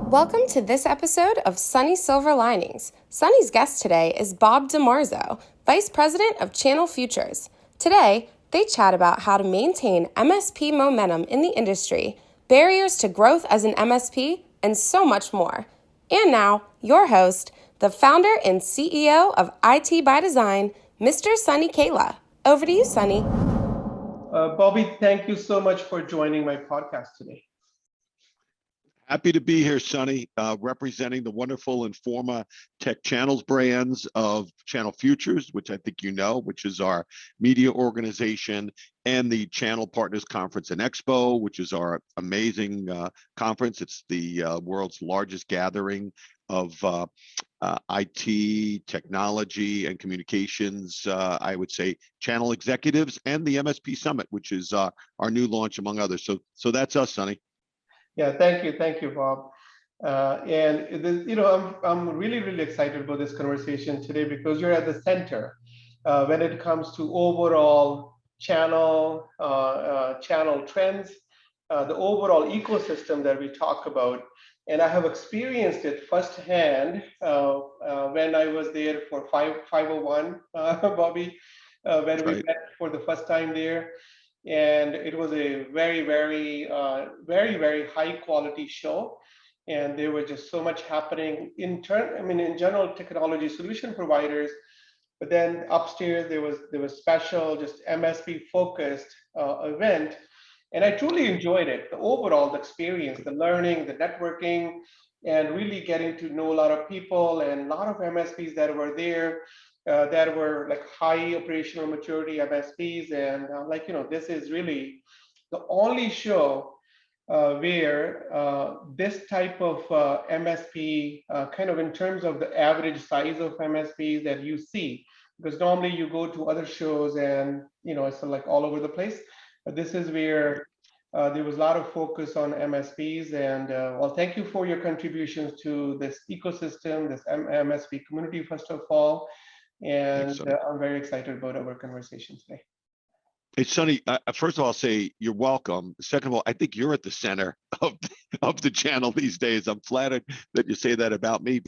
Welcome to this episode of Sunny Silver Linings. Sunny's guest today is Bob DeMarzo, Vice President of Channel Futures. Today, they chat about how to maintain MSP momentum in the industry, barriers to growth as an MSP, and so much more. And now, your host, the founder and CEO of IT by Design, Mr. Sunny Kayla. Over to you, Sunny. Bobby, thank you so much for joining my podcast today. Happy to be here, Sunny, representing the wonderful Informa Tech Channels brands of Channel Futures, which I think you know, which is our media organization, and the Channel Partners Conference and Expo, which is our amazing conference. It's the world's largest gathering of IT, technology, and communications, I would say, channel executives, and the MSP Summit, which is our new launch, among others. So that's us, Sunny. Yeah, thank you, Bob. I'm really excited about this conversation today because you're at the center when it comes to overall channel trends, the overall ecosystem that we talk about. And I have experienced it firsthand when I was there for 501, Bobby, when we met for the first time there. And it was a very high quality show, and there was just so much happening in general technology solution providers. But then upstairs there was special, just MSP focused event, and I truly enjoyed it. The overall experience, the learning, the networking, and really getting to know a lot of people and a lot of MSPs that were there. That were like high operational maturity MSPs, and this is really the only show where this type of MSP, kind of in terms of the average size of MSPs that you see, because normally you go to other shows and it's like all over the place, but this is where there was a lot of focus on MSPs, and well, thank you for your contributions to this ecosystem, this MSP community, first of all. And I'm very excited about our conversation today. Hey, Sunny, first of all, I'll say you're welcome. Second of all, I think you're at the center of the channel these days. I'm flattered that you say that about me.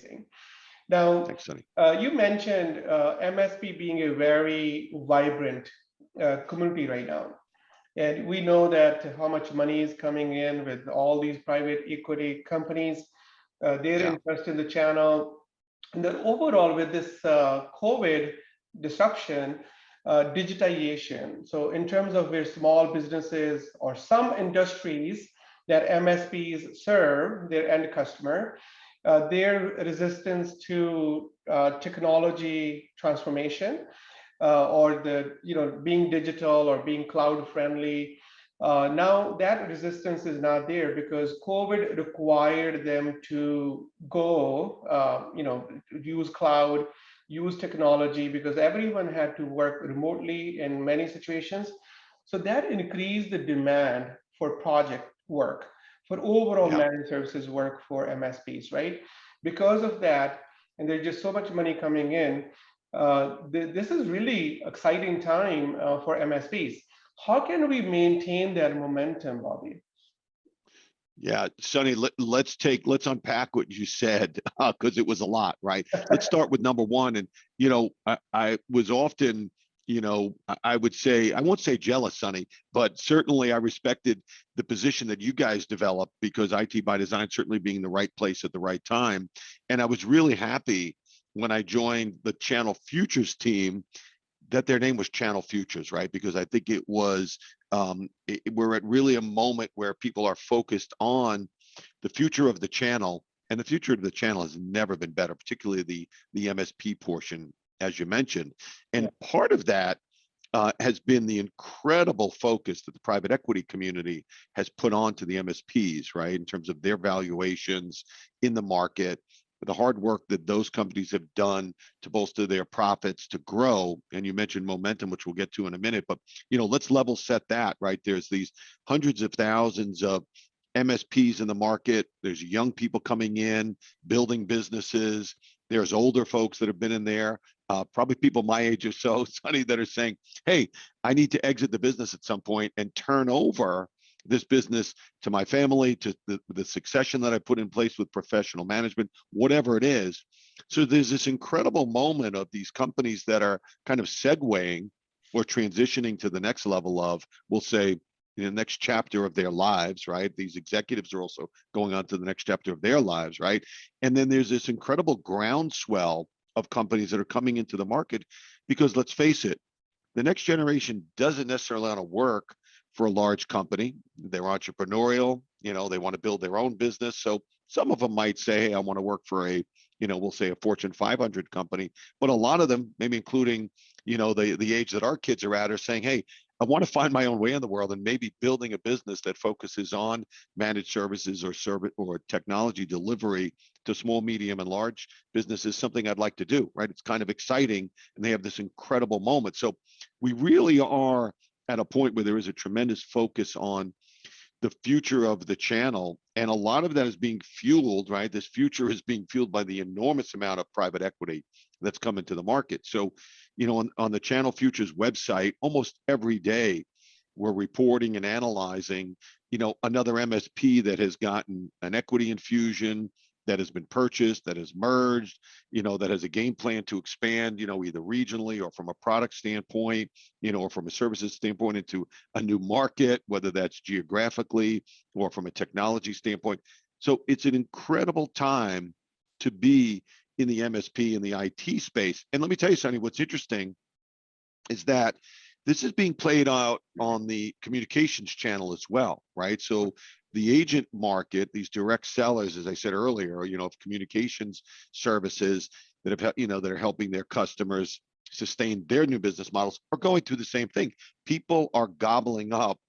Now, thanks, Sunny. You mentioned MSP being a very vibrant community right now. And we know that how much money is coming in with all these private equity companies, their interest in the channel. And then overall, with this COVID disruption, digitization. So in terms of where small businesses or some industries that MSPs serve their end customer, their resistance to technology transformation or being digital or being cloud friendly. Now that resistance is not there because COVID required them to go, use cloud, use technology, because everyone had to work remotely in many situations. So that increased the demand for project work, for overall managed services work for MSPs, right? Because of that, and there's just so much money coming in, this is really exciting time for MSPs. How can we maintain that momentum, Bobby? Yeah, Sunny, let's unpack what you said, because it was a lot, right? Let's start with number one. And, I was often, I would say, I won't say jealous, Sunny, but certainly I respected the position that you guys developed, because IT by Design certainly being the right place at the right time. And I was really happy when I joined the Channel Futures team that their name was Channel Futures, right? Because I think it was, we're at really a moment where people are focused on the future of the channel, and the future of the channel has never been better, particularly the MSP portion, as you mentioned. And part of that has been the incredible focus that the private equity community has put onto the MSPs, right? In terms of their valuations in the market, the hard work that those companies have done to bolster their profits, to grow. And you mentioned momentum, which we'll get to in a minute, but let's level set that, right? There's these hundreds of thousands of MSPs in the market. There's young people coming in, building businesses. There's older folks that have been in there, probably people my age or so, Sunny, that are saying, hey, I need to exit the business at some point and turn over this business to my family, to the succession that I put in place with professional management, whatever it is. So there's this incredible moment of these companies that are kind of segueing or transitioning to the next level of, we'll say, in the next chapter of their lives, right? These executives are also going on to the next chapter of their lives, right? And then there's this incredible groundswell of companies that are coming into the market because let's face it, the next generation doesn't necessarily want to work for a large company. They're entrepreneurial, they want to build their own business. So some of them might say, hey, I want to work for a, we'll say a Fortune 500 company. But a lot of them, maybe including, the age that our kids are at, are saying, hey, I want to find my own way in the world, and maybe building a business that focuses on managed services or service or technology delivery to small, medium, and large businesses, something I'd like to do, right? It's kind of exciting, and they have this incredible moment. So we really are at a point where there is a tremendous focus on the future of the channel. And a lot of that is being fueled, right? This future is being fueled by the enormous amount of private equity that's coming to the market. So, on the Channel Futures website, almost every day, we're reporting and analyzing, another MSP that has gotten an equity infusion, that has been purchased, that has merged, that has a game plan to expand, either regionally or from a product standpoint, or from a services standpoint into a new market, whether that's geographically or from a technology standpoint. So it's an incredible time to be in the MSP and the IT space. And let me tell you, Sonny, what's interesting is that this is being played out on the communications channel as well, right? So the agent market, these direct sellers, as I said earlier, of communications services that have, that are helping their customers sustain their new business models, are going through the same thing. People are gobbling up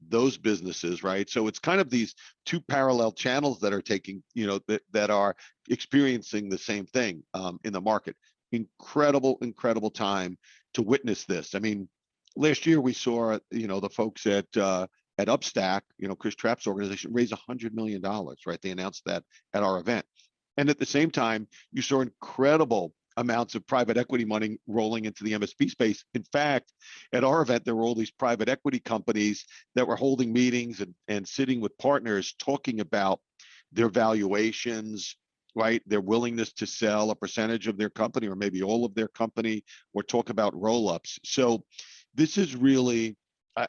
those businesses, right? So it's kind of these two parallel channels that are taking, that are experiencing the same thing in the market. Incredible time to witness this. I mean, last year we saw, the folks at Upstack, Chris Trapp's organization, raise $100 million, right? They announced that at our event. And at the same time, you saw incredible amounts of private equity money rolling into the MSP space. In fact, at our event, there were all these private equity companies that were holding meetings and sitting with partners talking about their valuations, right? Their willingness to sell a percentage of their company or maybe all of their company, or talk about roll-ups. So this is really,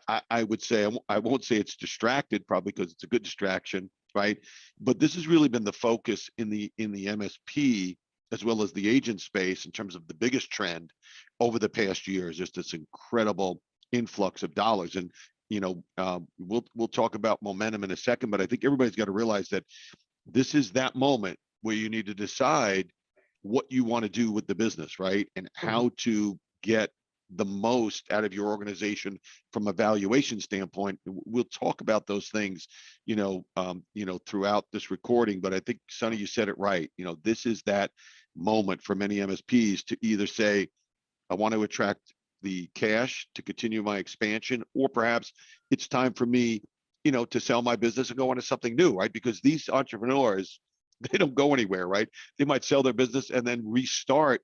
I would say, I won't say it's distracted, probably because it's a good distraction, right? But this has really been the focus in the MSP as well as the agent space in terms of the biggest trend over the past year, is just this incredible influx of dollars. And we'll talk about momentum in a second, but I think everybody's got to realize that this is that moment where you need to decide what you want to do with the business, right? And how to get the most out of your organization from a valuation standpoint. We'll talk about those things, throughout this recording. But I think, Sonny, you said it right. This is that moment for many MSPs to either say, I want to attract the cash to continue my expansion, or perhaps it's time for me, to sell my business and go into something new, right? Because these entrepreneurs, they don't go anywhere, right? They might sell their business and then restart,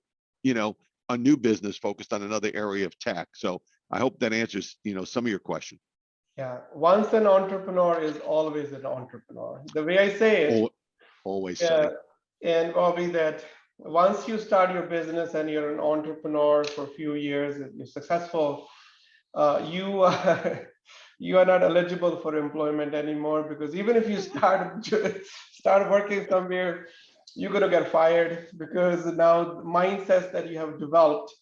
a new business focused on another area of tech. So I hope that answers, some of your question. Yeah, once an entrepreneur is always an entrepreneur. The way I say it, always. And Bobby, that once you start your business and you're an entrepreneur for a few years and you're successful, you you are not eligible for employment anymore, because even if you start working somewhere, you're going to get fired, because now the mindsets that you have developed,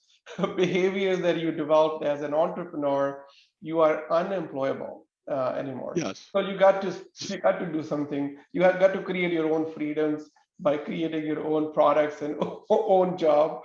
behaviors that you developed as an entrepreneur, you are unemployable anymore. Yes. So you got to do something. You have got to create your own freedoms by creating your own products and own job.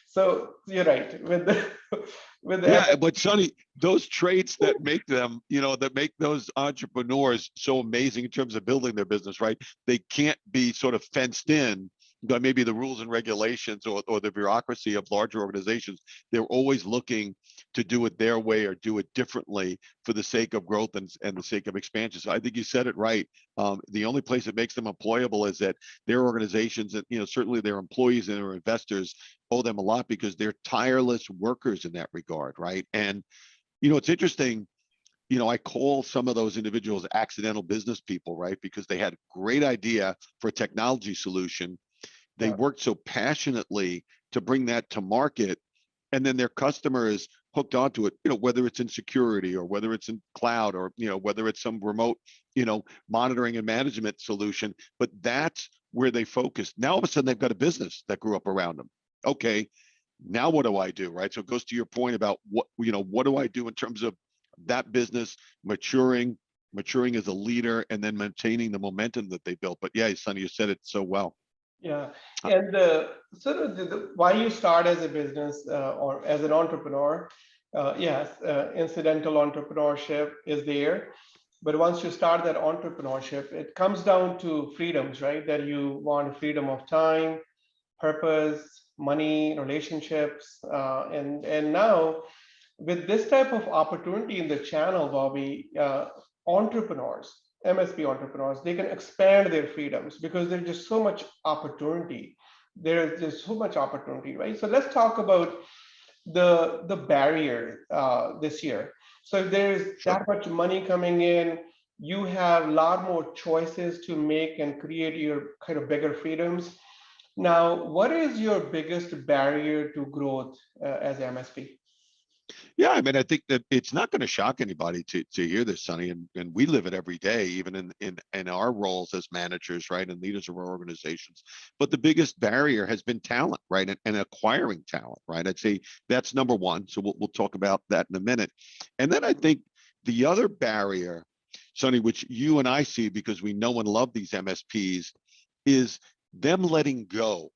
So you're right with the But Sonny, those traits that make them, that make those entrepreneurs so amazing in terms of building their business, right? They can't be sort of fenced in by maybe the rules and regulations or the bureaucracy of larger organizations. They're always looking to do it their way or do it differently for the sake of growth and the sake of expansion. So I think you said it right. The only place that makes them employable is that their organizations, and certainly their employees and their investors owe them a lot, because they're tireless workers in that regard, right? And it's interesting. I call some of those individuals accidental business people, right? Because they had a great idea for a technology solution. They Yeah. worked so passionately to bring that to market, and then their customer is hooked onto it, whether it's in security or whether it's in cloud or, whether it's some remote, monitoring and management solution. But that's where they focus. Now, all of a sudden, they've got a business that grew up around them. Okay, now what do I do, right? So it goes to your point about what do I do in terms of that business maturing as a leader and then maintaining the momentum that they built. But yeah, Sonny, you said it so well. Yeah, and sort of why you start as a business or as an entrepreneur, yes, incidental entrepreneurship is there, but once you start that entrepreneurship, it comes down to freedoms, right? That you want freedom of time, purpose, money, relationships, and now with this type of opportunity in the channel, Bobby, entrepreneurs, MSP entrepreneurs, they can expand their freedoms because there's just so much opportunity. There's just so much opportunity, right? So let's talk about the barrier this year. So if there's Sure. that much money coming in, you have a lot more choices to make and create your kind of bigger freedoms. Now, what is your biggest barrier to growth as MSP? Yeah, I mean, I think that it's not going to shock anybody to hear this, Sonny, and we live it every day, even in our roles as managers, right, and leaders of our organizations. But the biggest barrier has been talent, right, and acquiring talent, right. I'd say that's number one. So we'll talk about that in a minute, and then I think the other barrier, Sonny, which you and I see because we know and love these MSPs, is them letting go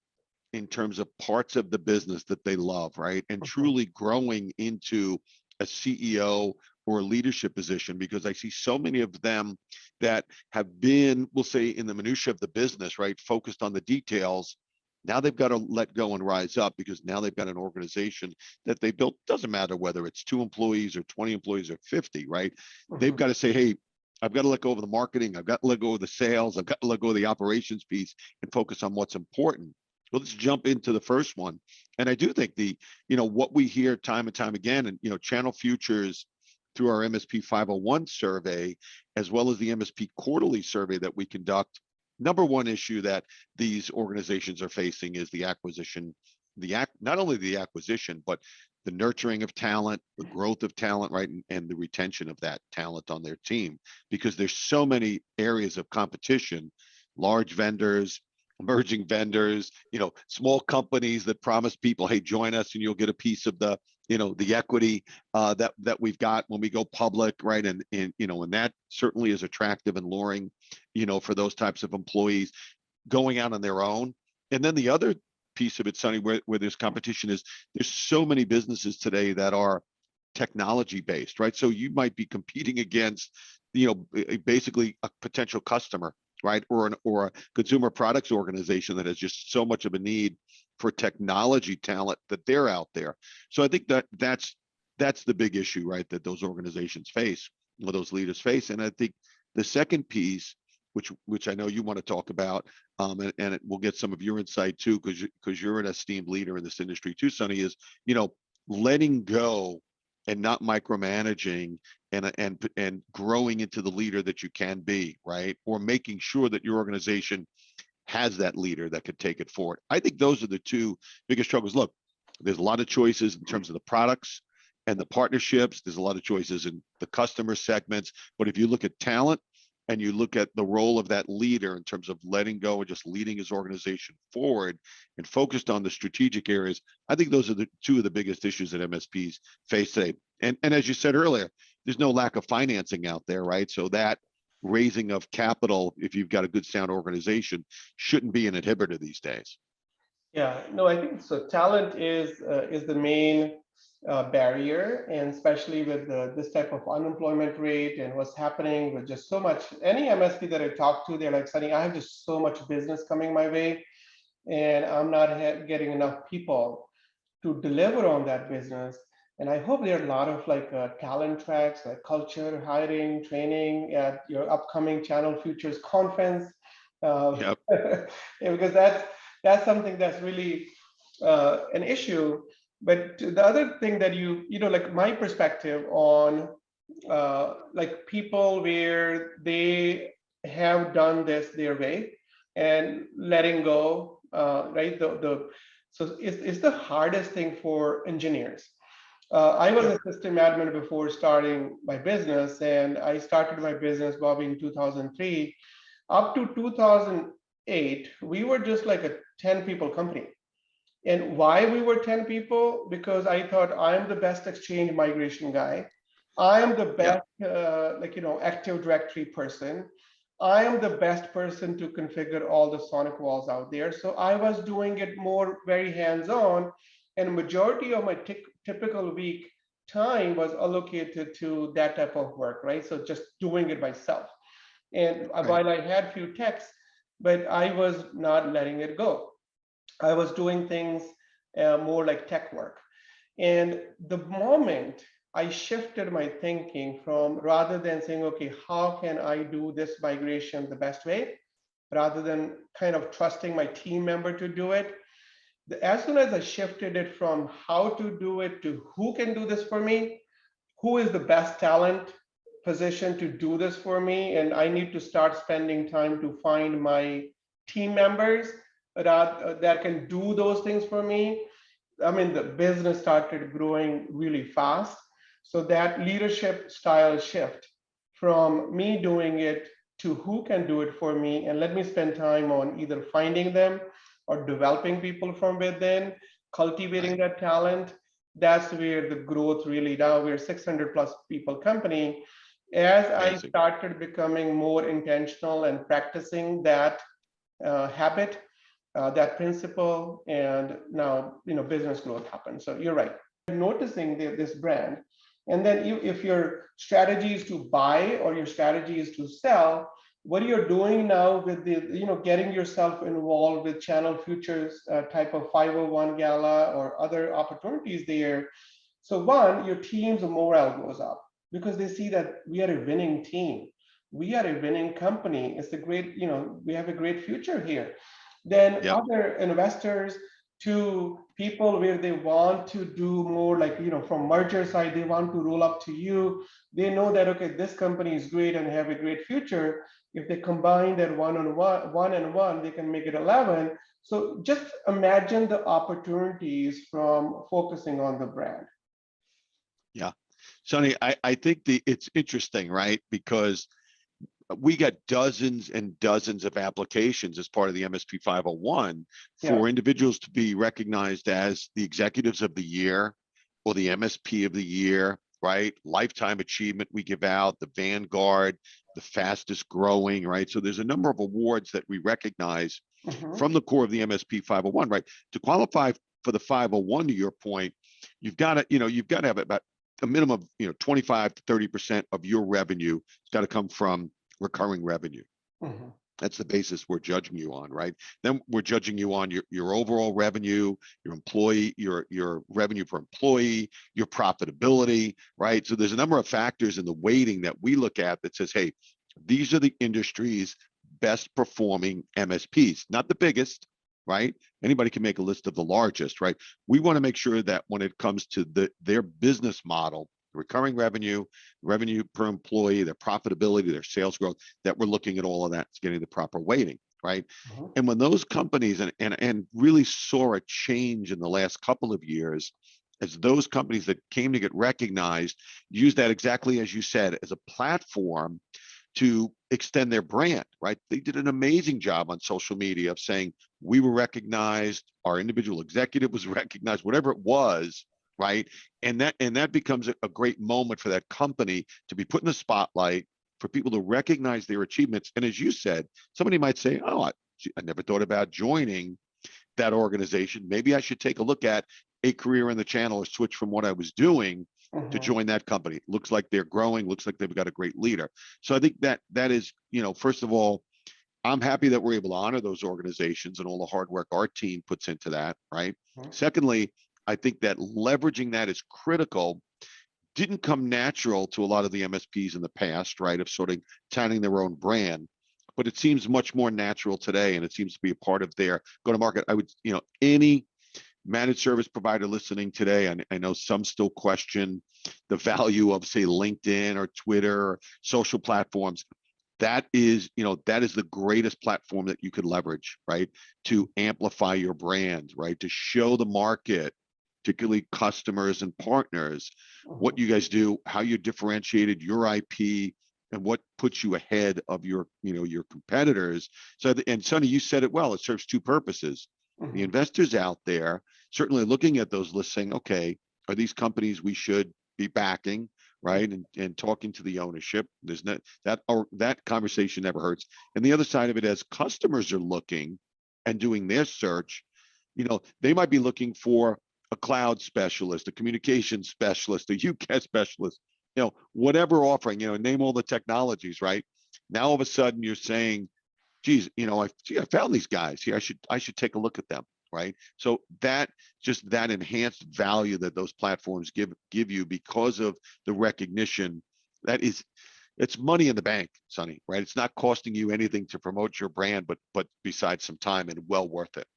in terms of parts of the business that they love, right? And Mhm. truly growing into a CEO or a leadership position, because I see so many of them that have been, we'll say, in the minutia of the business, right? Focused on the details. Now they've got to let go and rise up because now they've got an organization that they built. Doesn't matter whether it's 2 employees or 20 employees or 50, right? They've Mhm. got to say, hey, I've got to let go of the marketing. I've got to let go of the sales. I've got to let go of the operations piece and focus on what's important. Well, let's jump into the first one. And I do think what we hear time and time again, and, Channel Futures through our MSP 501 survey, as well as the MSP quarterly survey that we conduct, number one issue that these organizations are facing is the acquisition, not only the acquisition, but the nurturing of talent, the growth of talent, right, and the retention of that talent on their team, because there's so many areas of competition, large vendors, emerging vendors, small companies that promise people, hey, join us and you'll get a piece of the equity that we've got when we go public, right? And that certainly is attractive and luring, for those types of employees going out on their own. And then the other piece of it, Sonny, where there's competition is there's so many businesses today that are technology based, right? So you might be competing against, basically a potential customer, right, or a consumer products organization that has just so much of a need for technology talent that they're out there. So I think that's the big issue, right, that those organizations face, or those leaders face. And I think the second piece, which I know you want to talk about, and we'll get some of your insight too, because you're an esteemed leader in this industry too, Sonny, is letting go and not micromanaging and growing into the leader that you can be, right? Or making sure that your organization has that leader that could take it forward. I think those are the two biggest struggles. Look, there's a lot of choices in terms of the products and the partnerships. There's a lot of choices in the customer segments. But if you look at talent and you look at the role of that leader in terms of letting go and just leading his organization forward and focused on the strategic areas, I think those are the two of the biggest issues that MSPs face today. And as you said earlier, there's no lack of financing out there, right? So that raising of capital, if you've got a good sound organization, shouldn't be an inhibitor these days. Yeah, no, I think so. Talent is the main barrier, and especially with this type of unemployment rate and what's happening with just so much. Any MSP that I talk to, they're like, Sunny, I have just so much business coming my way, and I'm not getting enough people to deliver on that business. And I hope there are a lot of like talent tracks, like culture, hiring, training at your upcoming Channel Futures conference, Yep. because that's something that's really an issue. But the other thing that like my perspective on like people where they have done this their way and letting go, right? So it's the hardest thing for engineers. I was Yep. a system admin before starting my business, and I started my business, Bobby, in 2003. Up to 2008, we were just like a 10 people company. And why we were 10 people? Because I thought I am the best exchange migration guy. I am the Yep. best, Active Directory person. I am the best person to configure all the sonic walls out there. So I was doing it more very hands-on, and majority of my typical week time was allocated to that type of work, right? So just doing it myself. And Right. while I had few techs, but I was not letting it go. I was doing things more like tech work. And the moment I shifted my thinking from rather than saying, okay, how can I do this migration the best way, rather than kind of trusting my team member to do it, as soon as I shifted it from how to do it to who can do this for me, who is the best talent position to do this for me, and I need to start spending time to find my team members that can do those things for me. I mean, the business started growing really fast. So that leadership style shift from me doing it to who can do it for me, and let me spend time on either finding them or developing people from within, cultivating Right. that talent. That's where the growth really, now we're 600 plus people company. As I Amazing. started becoming more intentional and practicing that habit, that principle, and now business growth happens. So you're right. Noticing this brand, and then if your strategy is to buy or your strategy is to sell, what you're doing now with the getting yourself involved with Channel Futures type of 501 gala or other opportunities there. So one, your team's morale goes up because they see that we are a winning team. We are a winning company. It's a great, we have a great future here. Then Yep. other investors, to people where they want to do more, like from merger side, they want to roll up to you. They know that okay, this company is great and have a great future. If they combine that one and one, they can make it 11. So just imagine the opportunities from focusing on the brand. Yeah. Sonny, I think it's interesting, right? Because we got dozens and dozens of applications as part of the MSP 501 Yeah. for individuals to be recognized as the executives of the year or the MSP of the year, right? Lifetime achievement we give out, the Vanguard, the fastest growing, right? So there's a number of awards that we recognize Mhm. from the core of the MSP 501, right? To qualify for the 501, to your point, you've got to have about a minimum of 25 to 30% of your revenue. It's got to come from recurring revenue. Mhm. That's the basis we're judging you on, right? Then we're judging you on your overall revenue, your revenue per employee, your profitability, right? So there's a number of factors in the weighting that we look at that says, hey, these are the industry's best performing MSPs, not the biggest, right? Anybody can make a list of the largest, right? We want to make sure that when it comes to their business model, recurring revenue per employee, their profitability, their sales growth, that we're looking at all of that, getting the proper weighting, right? Mhm. And when those companies and really saw a change in the last couple of years, as those companies that came to get recognized use that exactly as you said as a platform to extend their brand, right? They did an amazing job on social media of saying we were recognized, our individual executive was recognized, whatever it was, right? And that becomes a great moment for that company to be put in the spotlight, for people to recognize their achievements. And as you said, somebody might say, oh, I never thought about joining that organization. Maybe I should take a look at a career in the channel or switch from what I was doing to Mhm. join that company. Looks like they're growing, looks like they've got a great leader. So I think that is, first of all, I'm happy that we're able to honor those organizations and all the hard work our team puts into that, right? Mhm. Secondly, I think that leveraging that is critical. Didn't come natural to a lot of the MSPs in the past, right? Of sort of turning their own brand, but it seems much more natural today, and it seems to be a part of their go to market. I would, any managed service provider listening today, and I know some still question the value of, say, LinkedIn or Twitter or social platforms. That is, that is the greatest platform that you could leverage, right? To amplify your brand, right? To show the market, particularly customers and partners, what you guys do, how you differentiated your IP, and what puts you ahead of your competitors. So, and Sonny, you said it well. It serves two purposes. The investors out there certainly looking at those lists, saying, okay, are these companies we should be backing, right? And talking to the ownership. There's not that conversation never hurts. And the other side of it, as customers are looking and doing their search, they might be looking for a cloud specialist, a communication specialist, a UCAS specialist, whatever offering, name all the technologies, right? Now all of a sudden you're saying, geez, I found these guys here. I should take a look at them, right? So that enhanced value that those platforms give you because of the recognition, it's money in the bank, Sonny, right? It's not costing you anything to promote your brand, but besides some time, and well worth it.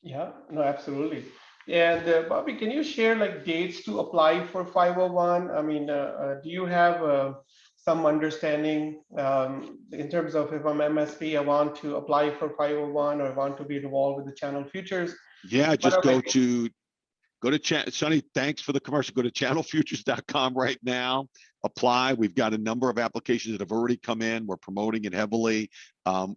Yeah, no, absolutely. And Bobby, can you share like dates to apply for 501? I mean, do you have some understanding in terms of if I'm MSP, I want to apply for 501 or I want to be involved with the channel futures? Yeah, just What are go to Sonny, thanks for the commercial. Go to channelfutures.com right now. Apply. We've got a number of applications that have already come in. We're promoting it heavily.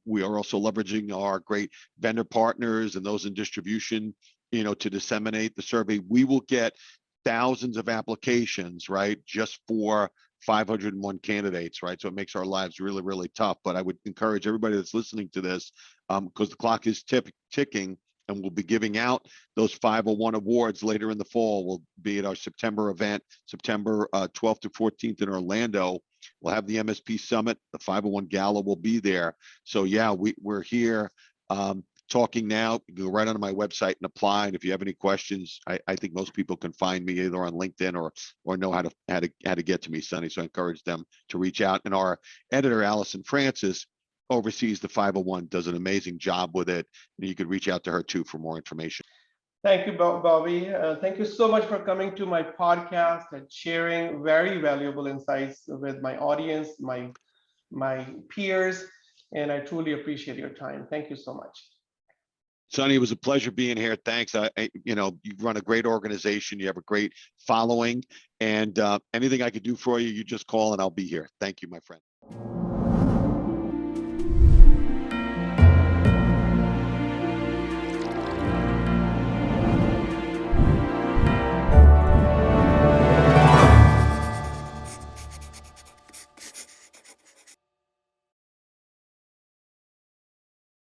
We are also leveraging our great vendor partners and those in distribution, to disseminate the survey. We will get thousands of applications, right, just for 501 candidates, right? So it makes our lives really, really tough. But I would encourage everybody that's listening to this, because the clock is ticking, and we'll be giving out those 501 awards later in the fall. We'll be at our September event, September 12th to 14th in Orlando. We'll have the MSP Summit. The 501 Gala will be there. So yeah, we're here talking now. You can go right onto my website and apply. And if you have any questions, I think most people can find me either on LinkedIn or know how to get to me, Sonny. So I encourage them to reach out. And our editor, Allison Francis, oversees the 501, does an amazing job with it. And you could reach out to her too for more information. Thank you, Bobby. Thank you so much for coming to my podcast and sharing very valuable insights with my audience, my peers, and I truly appreciate your time. Thank you so much. Sonny, it was a pleasure being here. Thanks. You run a great organization. You have a great following, and anything I could do for you, you just call and I'll be here. Thank you, my friend.